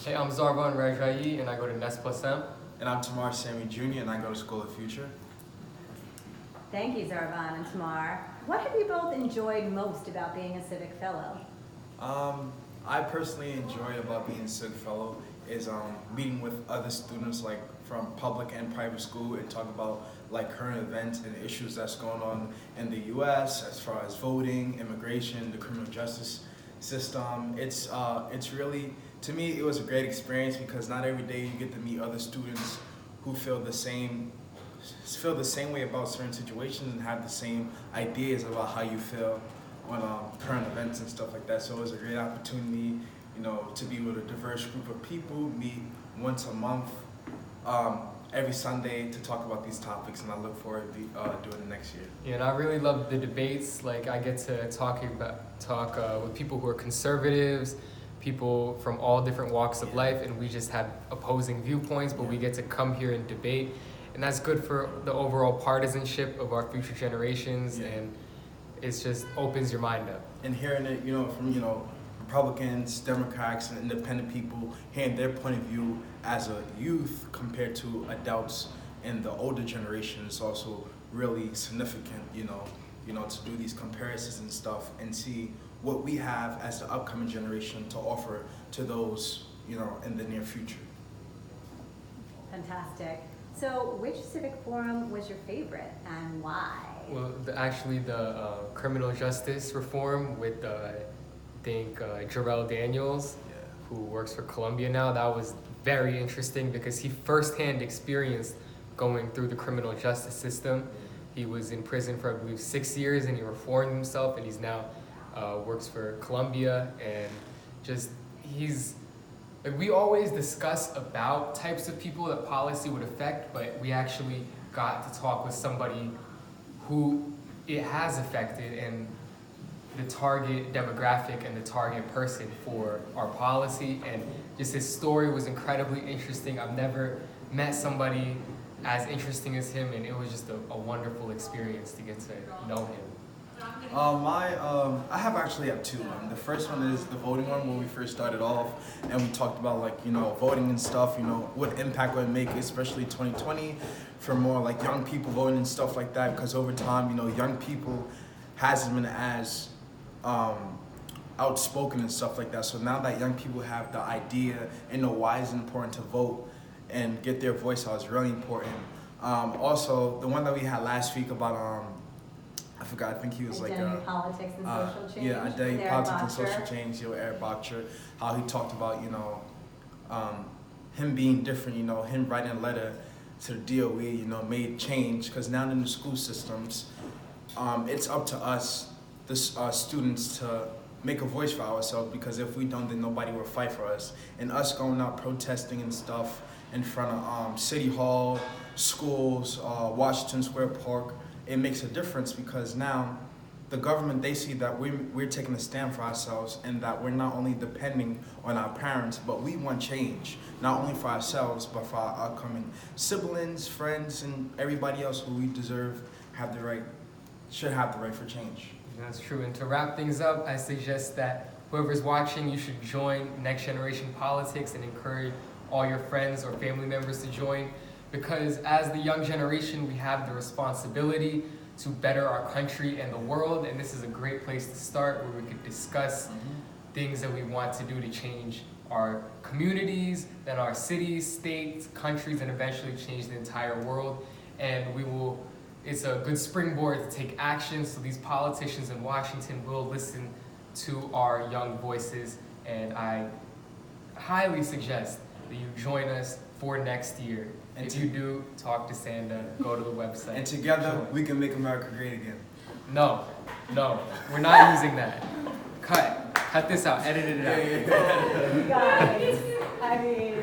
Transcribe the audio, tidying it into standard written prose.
Hey, I'm Zarvon Rejaee, and I go to NEST+m. And I'm Tamar Samuel Jr., and I go to School of Future. Thank you, Zarvon and Tamar. What have you both enjoyed most about being a Civic Fellow? I personally enjoy about being a Civic Fellow is meeting with other students like from public and private school and talk about like current events and issues that's going on in the U.S. as far as voting, immigration, the criminal justice system. It's really, to me, it was a great experience because not every day you get to meet other students who feel the same way about certain situations and have the same ideas about how you feel on current events and stuff like that. So it was a great opportunity, to be with a diverse group of people, meet once a month, every Sunday to talk about these topics, and I look forward to doing it next year. Yeah, and I really love the debates. Like, I get to talk with people who are conservatives, people from all different walks of life, and we just have opposing viewpoints, but we get to come here and debate. And that's good for the overall partisanship of our future generations, and it just opens your mind up. And hearing it, from, Republicans, Democrats, and independent people, hearing their point of view as a youth compared to adults in the older generation is also really significant, to do these comparisons and stuff and see what we have as the upcoming generation to offer to those, in the near future. Fantastic. So which civic forum was your favorite and why? Well, actually, the criminal justice reform with, I think, Jarrell Daniels, who works for Columbia now, that was very interesting because he firsthand experienced going through the criminal justice system. He was in prison for, I believe, 6 years, and he reformed himself, and he's now works for Columbia, and we always discuss about types of people that policy would affect, but we actually got to talk with somebody who it has affected and the target demographic and the target person for our policy. And just his story was incredibly interesting. I've never met somebody as interesting as him, and it was just a wonderful experience to get to know him. I have two. The first one is the voting one when we first started off, and we talked about voting and stuff. What impact would it make, especially 2020, for more like young people voting and stuff like that. Because over time, young people hasn't been as outspoken and stuff like that. So now that young people have the idea and know why it's important to vote and get their voice out is really important. Also, the one that we had last week about I forgot, I think he was Identity, politics, and social change. Yeah, identity, politics, and social change. Eric Boxer, how he talked about, him being different, him writing a letter to the DOE, made change. Because now in the school systems, it's up to us, the students, to make a voice for ourselves. Because if we don't, then nobody will fight for us. And us going out protesting and stuff in front of City Hall, schools, Washington Square Park, it makes a difference because now the government, they see that we're taking a stand for ourselves and that we're not only depending on our parents, but we want change, not only for ourselves, but for our upcoming siblings, friends, and everybody else who we deserve should have the right for change. That's true. And to wrap things up, I suggest that whoever's watching, you should join Next Generation Politics and encourage all your friends or family members to join. Because as the young generation, we have the responsibility to better our country and the world, and this is a great place to start where we could discuss things that we want to do to change our communities, then our cities, states, countries, and eventually change the entire world. And it's a good springboard to take action, so these politicians in Washington will listen to our young voices, and I highly suggest that you join us for next year. And if you do, talk to Sanda, go to the website. And together, we can make America great again. No, we're not using that. Cut this out, edit it out. You guys, I mean,